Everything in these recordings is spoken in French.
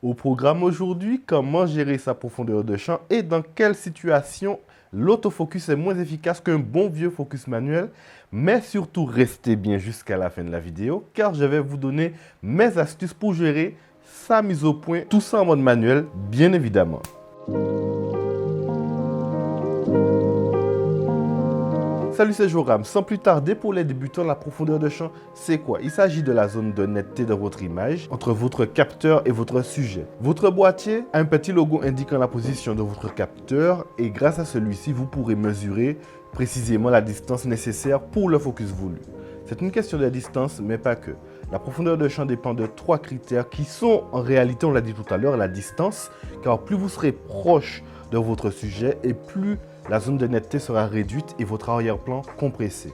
Au programme aujourd'hui, comment gérer sa profondeur de champ et dans quelle situation l'autofocus est moins efficace qu'un bon vieux focus manuel. Mais surtout, restez bien jusqu'à la fin de la vidéo car je vais vous donner mes astuces pour gérer sa mise au point, tout ça en mode manuel, bien évidemment. Salut, c'est Joram. Sans plus tarder, pour les débutants, la profondeur de champ, c'est quoi? Il s'agit de la zone de netteté de votre image entre votre capteur et votre sujet. Votre boîtier a un petit logo indiquant la position de votre capteur et grâce à celui-ci, vous pourrez mesurer précisément la distance nécessaire pour le focus voulu. C'est une question de distance, mais pas que. La profondeur de champ dépend de 3 critères qui sont, en réalité, on l'a dit tout à l'heure, la distance, car plus vous serez proche de votre sujet et plus la zone de netteté sera réduite et votre arrière-plan compressé.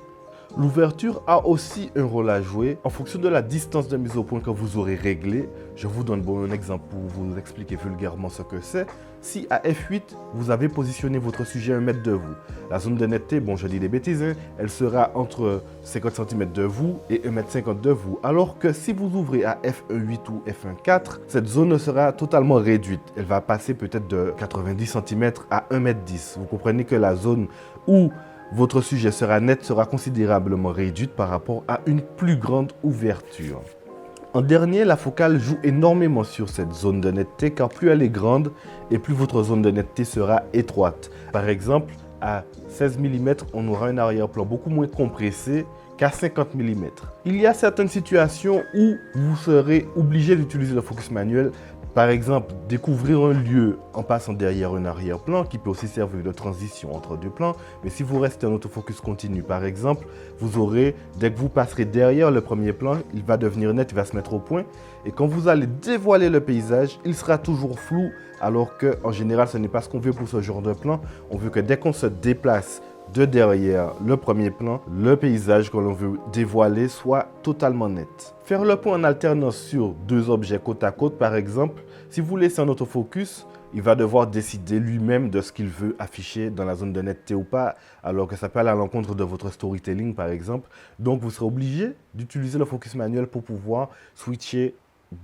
L'ouverture a aussi un rôle à jouer en fonction de la distance de mise au point que vous aurez réglée. Je vous donne un exemple pour vous expliquer vulgairement ce que c'est. Si à f8, vous avez positionné votre sujet à 1 mètre de vous, la zone de netteté, bon je dis des bêtises, elle sera entre 50 cm de vous et 1,50 m de vous. Alors que si vous ouvrez à f1.8 ou f1.4, cette zone sera totalement réduite. Elle va passer peut-être de 90 cm à 1,10 m. Vous comprenez que la zone où votre sujet sera net sera considérablement réduite par rapport à une plus grande ouverture. En dernier, la focale joue énormément sur cette zone de netteté car plus elle est grande et plus votre zone de netteté sera étroite. Par exemple, à 16 mm, on aura un arrière-plan beaucoup moins compressé qu'à 50 mm. Il y a certaines situations où vous serez obligé d'utiliser le focus manuel. Par exemple, découvrir un lieu en passant derrière un arrière-plan qui peut aussi servir de transition entre deux plans. Mais si vous restez en autofocus continu, par exemple, vous aurez, dès que vous passerez derrière le premier plan, il va devenir net, il va se mettre au point. Et quand vous allez dévoiler le paysage, il sera toujours flou, alors qu'en général, ce n'est pas ce qu'on veut pour ce genre de plan. On veut que dès qu'on se déplace de derrière le premier plan, le paysage que l'on veut dévoiler soit totalement net. Faire le point en alternance sur 2 objets côte à côte, par exemple, si vous laissez un autofocus, il va devoir décider lui-même de ce qu'il veut afficher dans la zone de netteté ou pas, alors que ça peut aller à l'encontre de votre storytelling, par exemple. Donc, vous serez obligé d'utiliser le focus manuel pour pouvoir switcher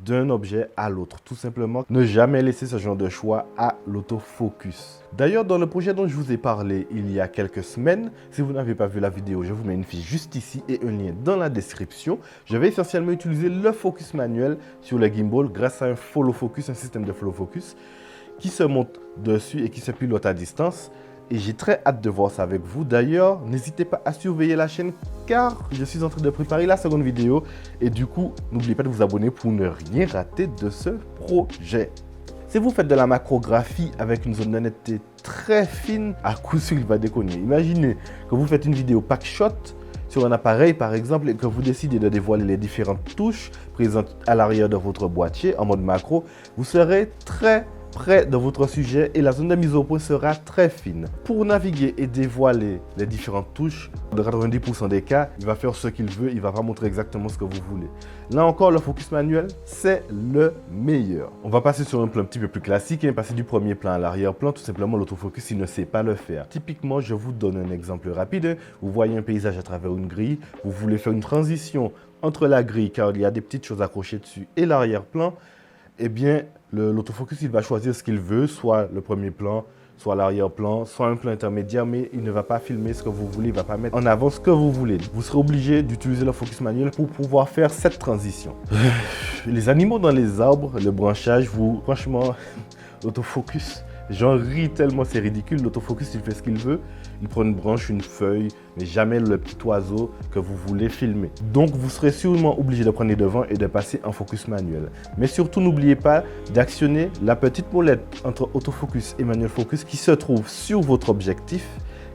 d'un objet à l'autre. Tout simplement, ne jamais laisser ce genre de choix à l'autofocus. D'ailleurs, dans le projet dont je vous ai parlé il y a quelques semaines, si vous n'avez pas vu la vidéo, je vous mets une fiche juste ici et un lien dans la description. Je vais essentiellement utiliser le focus manuel sur le gimbal grâce à un follow focus, un système de follow focus qui se monte dessus et qui se pilote à distance. Et j'ai très hâte de voir ça avec vous. D'ailleurs, n'hésitez pas à surveiller la chaîne car je suis en train de préparer la seconde vidéo. Et du coup, n'oubliez pas de vous abonner pour ne rien rater de ce projet. Si vous faites de la macrographie avec une zone de netteté très fine, à coup sûr, il va déconner. Imaginez que vous faites une vidéo pack shot sur un appareil par exemple et que vous décidez de dévoiler les différentes touches présentes à l'arrière de votre boîtier en mode macro, vous serez très près de votre sujet et la zone de mise au point sera très fine. Pour naviguer et dévoiler les différentes touches, dans 90% des cas, il va faire ce qu'il veut, il ne va pas montrer exactement ce que vous voulez. Là encore, le focus manuel, c'est le meilleur. On va passer sur un plan un petit peu plus classique et passer du premier plan à l'arrière-plan. Tout simplement, l'autofocus, il ne sait pas le faire. Typiquement, je vous donne un exemple rapide. Vous voyez un paysage à travers une grille, vous voulez faire une transition entre la grille, car il y a des petites choses accrochées dessus, et l'arrière-plan. Eh bien, l'autofocus, il va choisir ce qu'il veut, soit le premier plan, soit l'arrière-plan, soit un plan intermédiaire, mais il ne va pas filmer ce que vous voulez, il ne va pas mettre en avant ce que vous voulez. Vous serez obligé d'utiliser le focus manuel pour pouvoir faire cette transition. Les animaux dans les arbres, le branchage, franchement, l'autofocus, j'en ris tellement, c'est ridicule. L'autofocus, il fait ce qu'il veut. Il prend une branche, une feuille, mais jamais le petit oiseau que vous voulez filmer. Donc, vous serez sûrement obligé de prendre les devants et de passer en focus manuel. Mais surtout, n'oubliez pas d'actionner la petite molette entre autofocus et manuel focus qui se trouve sur votre objectif,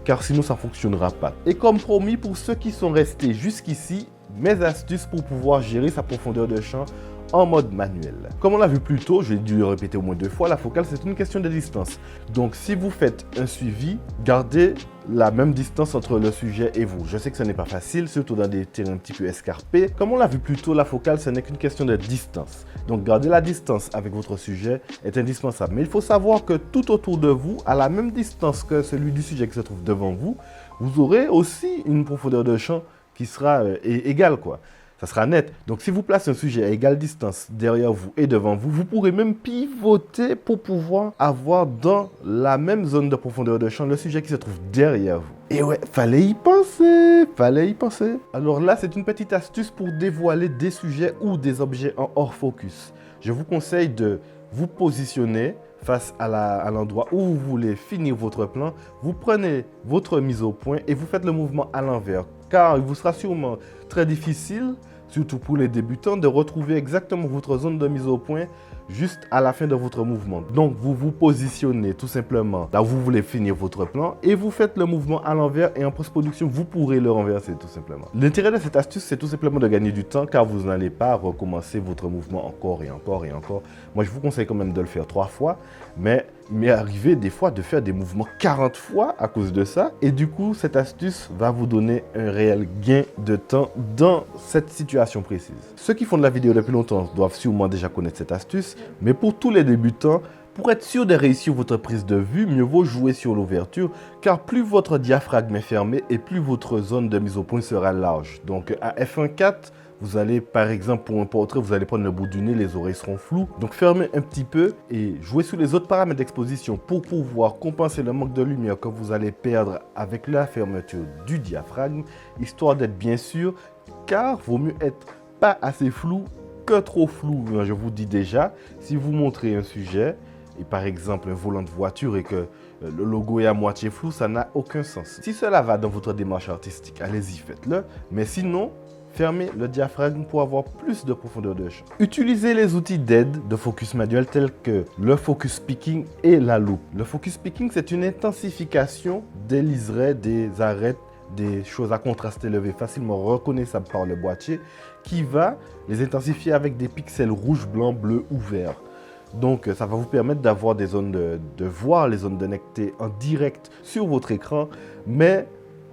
car sinon, ça ne fonctionnera pas. Et comme promis, pour ceux qui sont restés jusqu'ici, mes astuces pour pouvoir gérer sa profondeur de champ en mode manuel. Comme on l'a vu plus tôt, j'ai dû le répéter au moins 2 fois, la focale c'est une question de distance. Donc si vous faites un suivi, gardez la même distance entre le sujet et vous. Je sais que ce n'est pas facile, surtout dans des terrains un petit peu escarpés. Comme on l'a vu plus tôt, la focale ce n'est qu'une question de distance. Donc garder la distance avec votre sujet est indispensable. Mais il faut savoir que tout autour de vous, à la même distance que celui du sujet qui se trouve devant vous, vous aurez aussi une profondeur de champ qui sera égale quoi. ça sera net. Donc si vous placez un sujet à égale distance derrière vous et devant vous, vous pourrez même pivoter pour pouvoir avoir dans la même zone de profondeur de champ le sujet qui se trouve derrière vous. Et ouais, fallait y penser, fallait y penser. Alors là, c'est une petite astuce pour dévoiler des sujets ou des objets en hors focus. Je vous conseille de vous positionner face à l'endroit où vous voulez finir votre plan. Vous prenez votre mise au point et vous faites le mouvement à l'envers. Car il vous sera sûrement très difficile, surtout pour les débutants, de retrouver exactement votre zone de mise au point juste à la fin de votre mouvement. Donc, vous vous positionnez tout simplement là où vous voulez finir votre plan et vous faites le mouvement à l'envers et en post-production, vous pourrez le renverser tout simplement. L'intérêt de cette astuce, c'est tout simplement de gagner du temps car vous n'allez pas recommencer votre mouvement encore et encore et encore. Moi, je vous conseille quand même de le faire 3 fois, mais il m'est arrivé des fois de faire des mouvements 40 fois à cause de ça. Et du coup, cette astuce va vous donner un réel gain de temps dans cette situation précise. Ceux qui font de la vidéo depuis longtemps doivent sûrement déjà connaître cette astuce. Mais pour tous les débutants, pour être sûr de réussir votre prise de vue, mieux vaut jouer sur l'ouverture, car plus votre diaphragme est fermé et plus votre zone de mise au point sera large. Donc à f1.4, vous allez, par exemple, pour un portrait, vous allez prendre le bout du nez, les oreilles seront floues. Donc fermez un petit peu et jouez sur les autres paramètres d'exposition pour pouvoir compenser le manque de lumière que vous allez perdre avec la fermeture du diaphragme, histoire d'être bien sûr, car vaut mieux être pas assez flou que trop flou. Je vous dis déjà, si vous montrez un sujet, et par exemple un volant de voiture et que le logo est à moitié flou, ça n'a aucun sens. Si cela va dans votre démarche artistique, allez-y, faites-le. Mais sinon, fermez le diaphragme pour avoir plus de profondeur de champ. Utilisez les outils d'aide de focus manuel tels que le focus picking et la loupe. Le focus picking, c'est une intensification des liserés, des arêtes, des choses à contraste élevé facilement reconnaissables par le boîtier qui va les intensifier avec des pixels rouge, blanc, bleu ou vert. Donc ça va vous permettre d'avoir des zones de voir les zones de netteté en direct sur votre écran, mais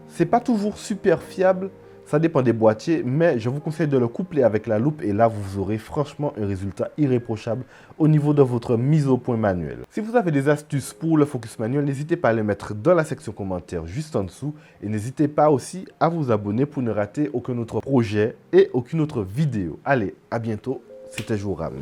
c'est pas toujours super fiable. Ça dépend des boîtiers, mais je vous conseille de le coupler avec la loupe et là, vous aurez franchement un résultat irréprochable au niveau de votre mise au point manuelle. Si vous avez des astuces pour le focus manuel, n'hésitez pas à les mettre dans la section commentaires juste en dessous et n'hésitez pas aussi à vous abonner pour ne rater aucun autre projet et aucune autre vidéo. Allez, à bientôt, c'était Joram.